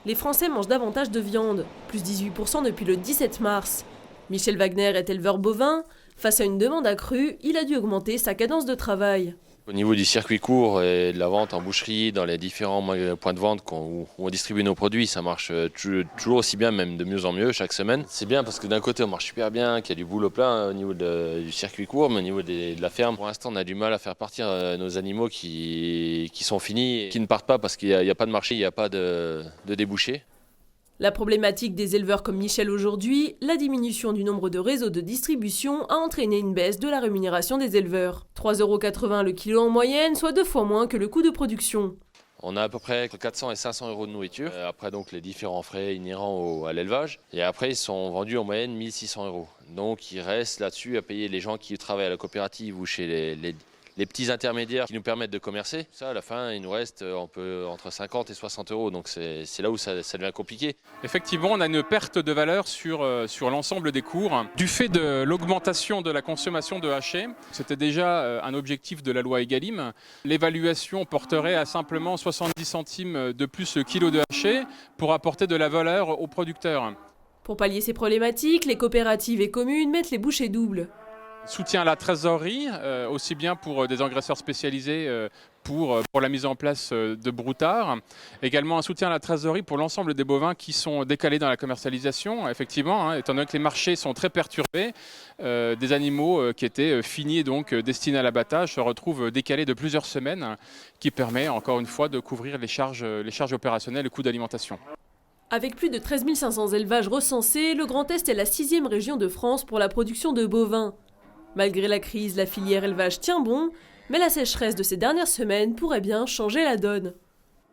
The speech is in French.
Les Français mangent davantage de viande, plus 18% depuis le 17 mars. Michel Wagner est éleveur bovin. Face à une demande accrue, il a dû augmenter sa cadence de travail. Au niveau du circuit court et de la vente en boucherie, dans les différents points de vente où on distribue nos produits, ça marche toujours aussi bien, même de mieux en mieux chaque semaine. C'est bien parce que d'un côté on marche super bien, qu'il y a du boulot plein au niveau du circuit court, mais au niveau de la ferme, pour l'instant on a du mal à faire partir nos animaux qui sont finis, qui ne partent pas parce qu'il n'y a pas de marché, il n'y a pas de débouché. La problématique des éleveurs comme Michel aujourd'hui, la diminution du nombre de réseaux de distribution a entraîné une baisse de la rémunération des éleveurs. 3,80 € le kilo en moyenne, soit 2 fois moins que le coût de production. On a à peu près entre 400 et 500 € de nourriture. Après donc les différents frais inhérents à l'élevage. Et après ils sont vendus en moyenne 1600 €. Donc il reste là-dessus à payer les gens qui travaillent à la coopérative ou chez les petits intermédiaires qui nous permettent de commercer. Ça, à la fin, il nous reste entre 50 et 60 €. Donc c'est là où ça devient compliqué. Effectivement, on a une perte de valeur sur l'ensemble des cours. Du fait de l'augmentation de la consommation de hachés, c'était déjà un objectif de la loi Egalim. L'évaluation porterait à simplement 70 centimes de plus le kilo de haché pour apporter de la valeur aux producteurs. Pour pallier ces problématiques, les coopératives et communes mettent les bouchées doubles. Soutien à la trésorerie, aussi bien pour des engraisseurs spécialisés pour la mise en place de broutards. Également un soutien à la trésorerie pour l'ensemble des bovins qui sont décalés dans la commercialisation. Effectivement, étant donné que les marchés sont très perturbés, des animaux qui étaient finis et donc destinés à l'abattage se retrouvent décalés de plusieurs semaines, qui permet encore une fois de couvrir les charges opérationnelles et coûts d'alimentation. Avec plus de 13 500 élevages recensés, le Grand Est est la 6e région de France pour la production de bovins. Malgré la crise, la filière élevage tient bon, mais la sécheresse de ces dernières semaines pourrait bien changer la donne.